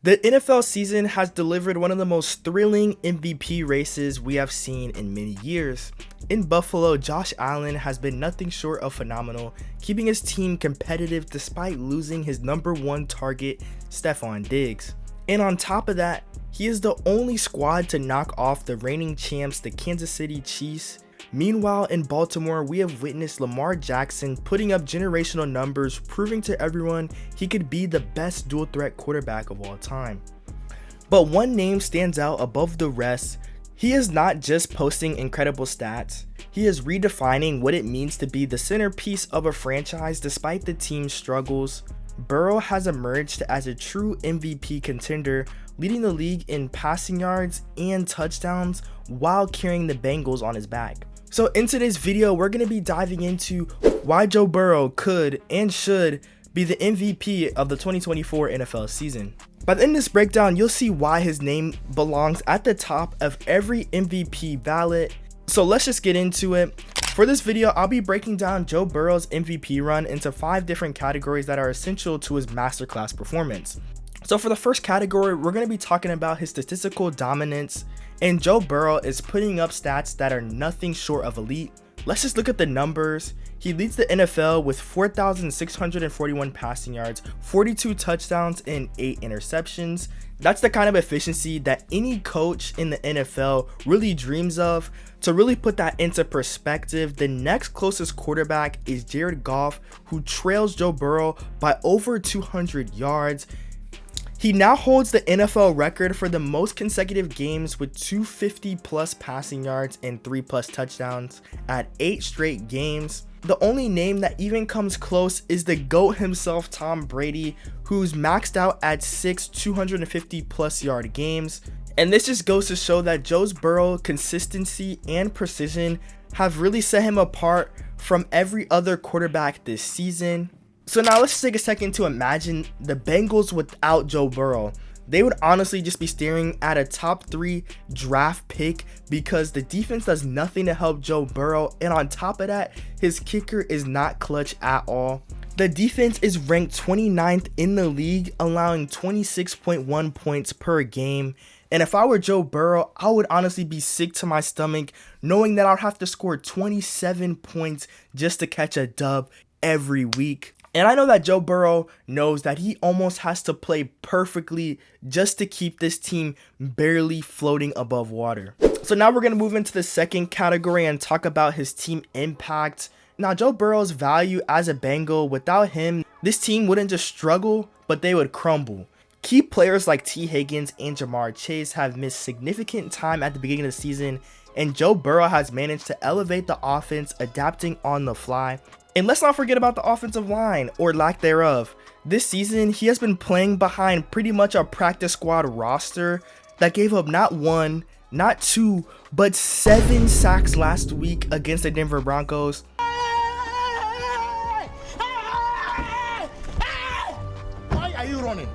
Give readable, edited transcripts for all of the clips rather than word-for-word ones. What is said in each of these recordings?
The NFL season has delivered one of the most thrilling MVP races we have seen in many years. In Buffalo, Josh Allen has been nothing short of phenomenal, keeping his team competitive despite losing his #1 target, Stephon Diggs. And on top of that, he is the only squad to knock off the reigning champs, the Kansas City Chiefs. Meanwhile, in Baltimore, we have witnessed Lamar Jackson putting up generational numbers, proving to everyone he could be the best dual threat quarterback of all time. But one name stands out above the rest. He is not just posting incredible stats, he is redefining what it means to be the centerpiece of a franchise despite the team's struggles. Burrow has emerged as a true MVP contender, leading the league in passing yards and touchdowns while carrying the Bengals on his back. So in today's video, we're going to be diving into why Joe Burrow could and should be the MVP of the 2024 NFL season. But in this breakdown, you'll see why his name belongs at the top of every MVP ballot. So let's just get into it. For this video, I'll be breaking down Joe Burrow's MVP run into 5 different categories that are essential to his masterclass performance. So for the first category, we're going to be talking about his statistical dominance, and Joe Burrow is putting up stats that are nothing short of elite. Let's just look at the numbers. He leads the NFL with 4,641 passing yards, 42 touchdowns, and 8 interceptions. That's the kind of efficiency that any coach in the NFL really dreams of. To really put that into perspective, the next closest quarterback is Jared Goff, who trails Joe Burrow by over 200 yards. He now holds the NFL record for the most consecutive games with 250 plus passing yards and 3+ touchdowns at 8 straight games. The only name that even comes close is the GOAT himself, Tom Brady, who's maxed out at 6 250 plus yard games. And this just goes to show that Joe Burrow's consistency and precision have really set him apart from every other quarterback this season. So now let's take a second to imagine the Bengals without Joe Burrow. They would honestly just be staring at a top 3 draft pick because the defense does nothing to help Joe Burrow, and on top of that, his kicker is not clutch at all. The defense is ranked 29th in the league, allowing 26.1 points per game. And if I were Joe Burrow, I would honestly be sick to my stomach knowing that I'd have to score 27 points just to catch a dub every week. And I know that Joe Burrow knows that he almost has to play perfectly just to keep this team barely floating above water. So now we're going to move into the second category and talk about his team impact. Now, Joe Burrow's value as a Bengal, without him, this team wouldn't just struggle, but they would crumble. Key players like T. Higgins and Jamar Chase have missed significant time at the beginning of the season, and Joe Burrow has managed to elevate the offense, adapting on the fly. And let's not forget about the offensive line, or lack thereof. This season, he has been playing behind pretty much a practice squad roster that gave up not 1, not 2, but 7 sacks last week against the Denver Broncos. Why are you running?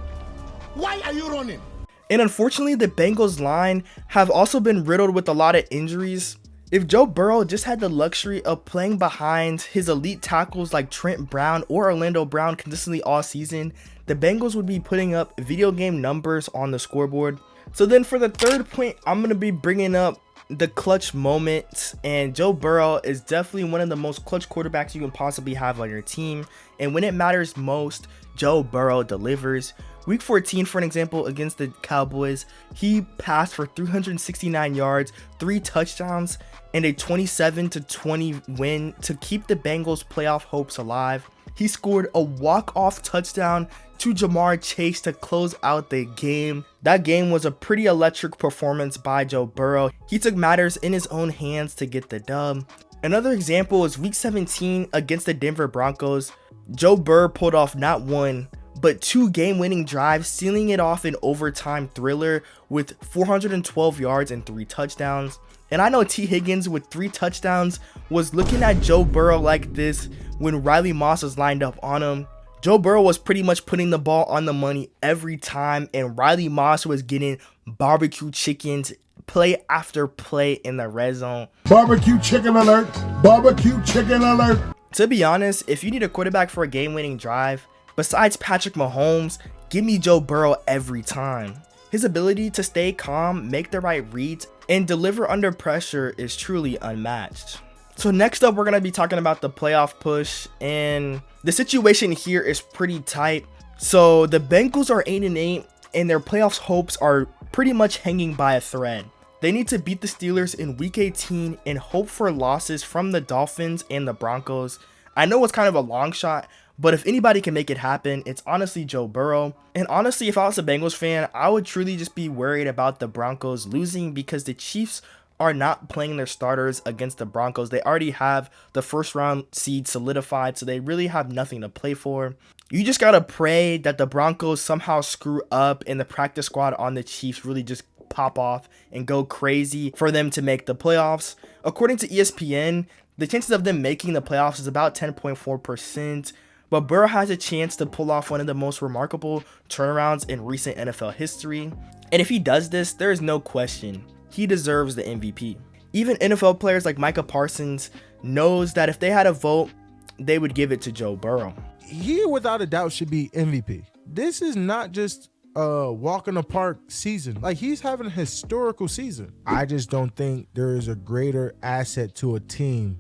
Why are you running? And unfortunately, the Bengals line have also been riddled with a lot of injuries. If Joe Burrow just had the luxury of playing behind his elite tackles like Trent Brown or Orlando Brown consistently all season, the Bengals would be putting up video game numbers on the scoreboard. So then for the third point, I'm going to be bringing up the clutch moments, and Joe Burrow is definitely one of the most clutch quarterbacks you can possibly have on your team. And when it matters most, Joe Burrow delivers. Week 14, for an example, against the Cowboys, he passed for 369 yards, 3 touchdowns, and a 27-20 win to keep the Bengals' playoff hopes alive. He scored a walk-off touchdown to Jamar Chase to close out the game. That game was a pretty electric performance by Joe Burrow. He took matters in his own hands to get the dub. Another example is Week 17 against the Denver Broncos. Joe Burrow pulled off not 1, but 2 game-winning drives, sealing it off in overtime thriller with 412 yards and 3 touchdowns. And I know T. Higgins with 3 touchdowns was looking at Joe Burrow like this when Riley Moss was lined up on him. Joe Burrow was pretty much putting the ball on the money every time, and Riley Moss was getting barbecue chickens play after play in the red zone. Barbecue chicken alert! Barbecue chicken alert! To be honest, if you need a quarterback for a game-winning drive, besides Patrick Mahomes Give me Joe Burrow every time. His ability to stay calm, make the right reads, and deliver under pressure is truly unmatched. So next up, we're going to be talking about the playoff push, and the situation here is pretty tight. So the Bengals are 8-8, and their playoffs hopes are pretty much hanging by a thread. They need to beat the Steelers in week 18 and hope for losses from the Dolphins and the Broncos. I know it's kind of a long shot, but if anybody can make it happen, it's honestly Joe Burrow. And honestly, if I was a Bengals fan, I would truly just be worried about the Broncos losing because the Chiefs are not playing their starters against the Broncos. They already have the first round seed solidified, so they really have nothing to play for. You just gotta pray that the Broncos somehow screw up and the practice squad on the Chiefs really just pop off and go crazy for them to make the playoffs. According to ESPN, the chances of them making the playoffs is about 10.4%, but Burrow has a chance to pull off one of the most remarkable turnarounds in recent NFL history. And if he does this, there is no question he deserves the MVP. Even NFL players like Micah Parsons knows that if they had a vote, they would give it to Joe Burrow. He without a doubt should be MVP. This is not just a walk in the park season. Like, he's having a historical season. I just don't think there is a greater asset to a team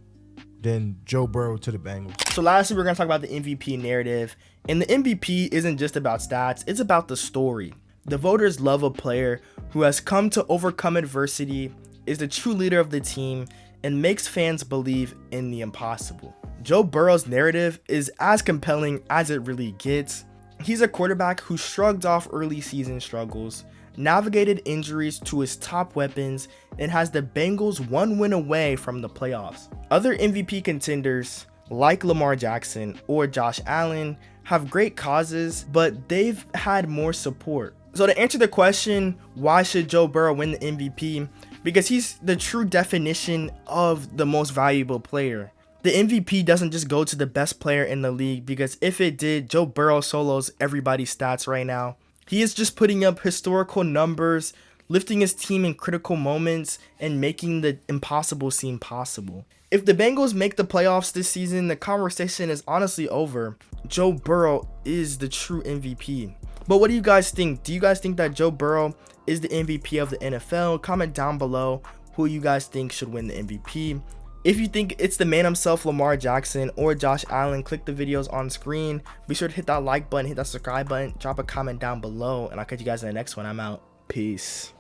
than Joe Burrow to the Bengals. So lastly, we're going to talk about the MVP narrative. And the MVP isn't just about stats, it's about the story. The voters love a player who has come to overcome adversity, is the true leader of the team, and makes fans believe in the impossible. Joe Burrow's narrative is as compelling as it really gets. He's a quarterback who shrugged off early season struggles, navigated injuries to his top weapons, and has the Bengals one win away from the playoffs. Other MVP contenders like Lamar Jackson or Josh Allen have great causes, but they've had more support. So to answer the question, why should Joe Burrow win the MVP? Because he's the true definition of the most valuable player. The MVP doesn't just go to the best player in the league, because if it did, Joe Burrow solos everybody's stats right now. He is just putting up historical numbers, lifting his team in critical moments, and making the impossible seem possible. If the Bengals make the playoffs this season, the conversation is honestly over. Joe Burrow is the true MVP. But what do you guys think? Do you guys think that Joe Burrow is the MVP of the NFL? Comment down below who you guys think should win the MVP. If you think it's the man himself, Lamar Jackson or Josh Allen, click the videos on screen. Be sure to hit that like button, hit that subscribe button, drop a comment down below, and I'll catch you guys in the next one. I'm out. Peace.